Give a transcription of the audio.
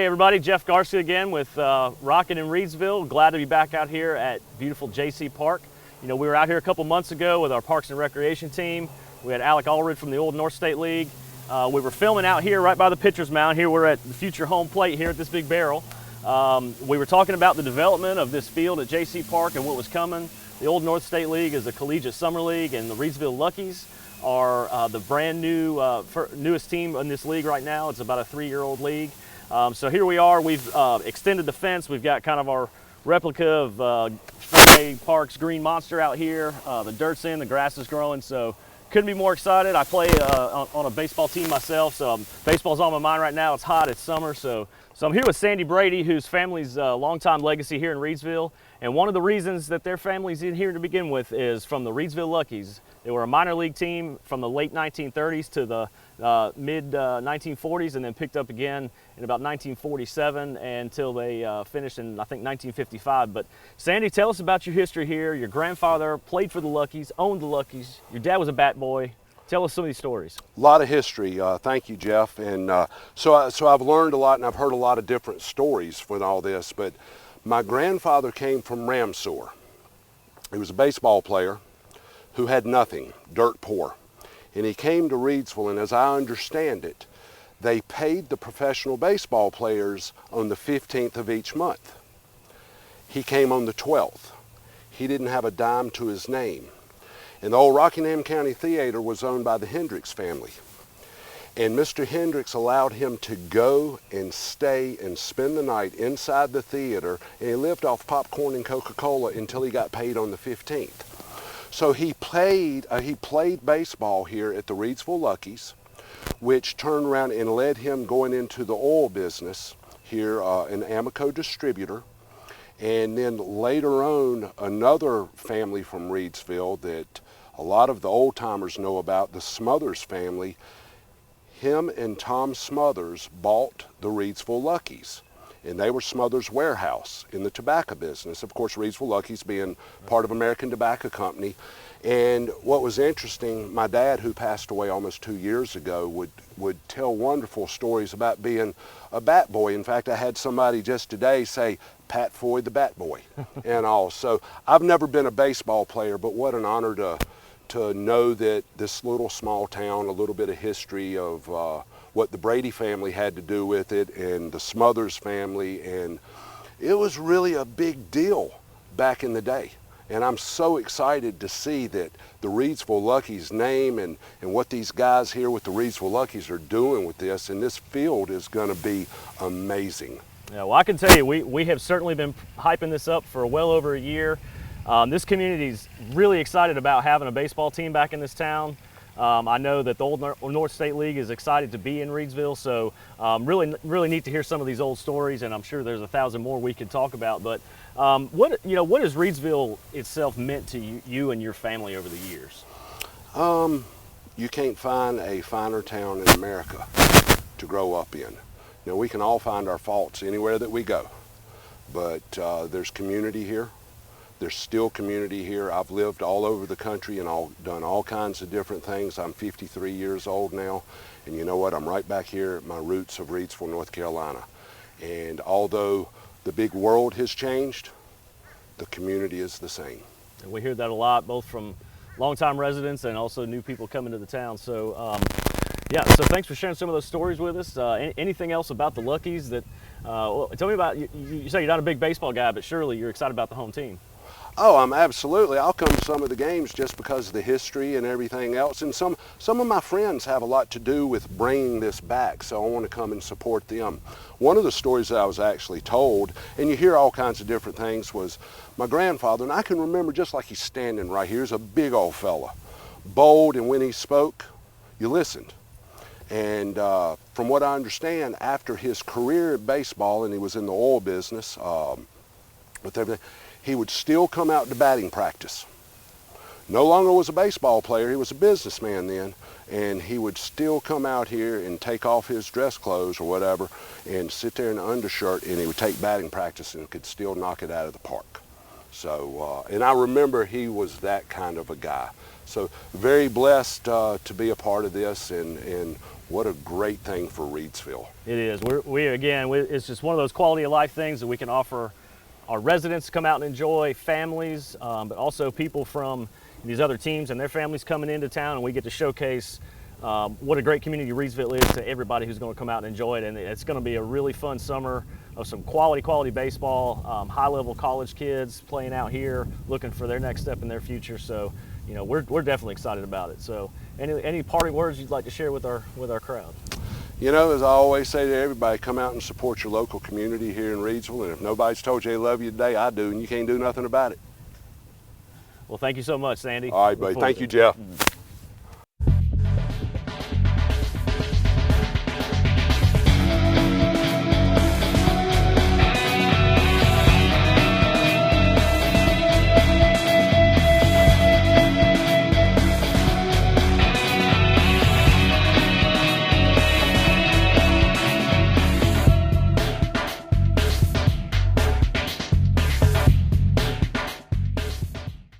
Hey everybody, Jeff Garstka again with Rockin' in Reidsville. Glad to be back out here at beautiful JC Park. You know, we were out here a couple months ago with our Parks and Recreation team. We had Alec Allred from the old North State League. We were filming out here right by the pitcher's mound. Here we're at the future home plate here at this big barrel. We were talking about the development of this field at JC Park and what was coming. The old North State League is a collegiate summer league, and the Reidsville Luckies are the brand new, newest team in this league right now. It's about a 3-year-old league. So here we are. We've extended the fence. We've got kind of our replica of Fenway Park's Green Monster out here. The dirt's in, the grass is growing, so couldn't be more excited. I play on a baseball team myself, so baseball's on my mind right now. It's hot, it's summer, so I'm here with Sandy Brady, whose family's longtime legacy here in Reidsville. And one of the reasons that their family's in here to begin with is from the Reidsville Luckies. They were a minor league team from the late 1930s to the mid 1940s, and then picked up again in about 1947 until they finished in, I think, 1955. But Sandy, tell us about your history here. Your grandfather played for the Luckies, owned the Luckies. Your dad was a bat boy. Tell us some of these stories. A lot of history. Thank you, Jeff. And so I've learned a lot, and I've heard a lot of different stories with all this. But my grandfather came from Ramseur. He was a baseball player who had nothing, dirt poor. And he came to Reidsville, and as I understand it, they paid the professional baseball players on the 15th of each month. He came on the 12th. He didn't have a dime to his name. And the old Rockingham County Theater was owned by the Hendricks family. And Mr. Hendricks allowed him to go and stay and spend the night inside the theater, and he lived off popcorn and Coca-Cola until he got paid on the 15th. So he played baseball here at the Reidsville Luckies, which turned around and led him going into the oil business here, an Amoco distributor. And then later on, another family from Reidsville that a lot of the old timers know about, the Smothers family. Him and Tom Smothers bought the Reidsville Luckies, and they were Smothers Warehouse in the tobacco business. Of course, Reidsville Luckies being part of American Tobacco Company. And what was interesting, my dad, who passed away almost 2 years ago, would tell wonderful stories about being a bat boy. In fact, I had somebody just today say, Pat Foy the bat boy and all. So I've never been a baseball player, but what an honor to know that this little small town, a little bit of history of what the Brady family had to do with it, and the Smothers family, and it was really a big deal back in the day. And I'm so excited to see that the Reidsville Luckies name and what these guys here with the Reidsville Luckies are doing with this, and this field is going to be amazing. Yeah, well, I can tell you, we have certainly been hyping this up for well over a year. This community is really excited about having a baseball team back in this town. I know that the old North State League is excited to be in Reidsville, so really neat to hear some of these old stories, and I'm sure there's 1,000 more we could talk about. But what has Reidsville itself meant to you and your family over the years? You can't find a finer town in America to grow up in. Now, we can all find our faults anywhere that we go, but there's community here. There's still community here. I've lived all over the country and done all kinds of different things. I'm 53 years old now, and you know what? I'm right back here at my roots of Reidsville, North Carolina. And although the big world has changed, the community is the same. And we hear that a lot, both from longtime residents and also new people coming to the town. So yeah, so thanks for sharing some of those stories with us. Anything else about the Luckies that, tell me about, you say you're not a big baseball guy, but surely you're excited about the home team. Oh, I'm absolutely. I'll come to some of the games just because of the history and everything else. And some of my friends have a lot to do with bringing this back, so I want to come and support them. One of the stories that I was actually told, and you hear all kinds of different things, was my grandfather, and I can remember just like he's standing right here. He's a big old fella, bold, and when he spoke, you listened. And from what I understand, after his career at baseball, and he was in the oil business with everything, he would still come out to batting practice. No longer was a baseball player, he was a businessman then, and he would still come out here and take off his dress clothes or whatever and sit there in an undershirt, and he would take batting practice and could still knock it out of the park. So, and I remember he was that kind of a guy. So very blessed to be a part of this, and what a great thing for Reidsville. It is. It's just one of those quality of life things that we can offer our residents to come out and enjoy, families, but also people from these other teams and their families coming into town, and we get to showcase what a great community Reidsville is to everybody who's going to come out and enjoy it. And it's going to be a really fun summer of some quality baseball, high-level college kids playing out here, looking for their next step in their future. So, you know, we're definitely excited about it. So, any parting words you'd like to share with our crowd? You know, as I always say to everybody, come out and support your local community here in Reidsville. And if nobody's told you they love you today, I do, and you can't do nothing about it. Well, thank you so much, Sandy. All right, buddy. Thank you, Jeff.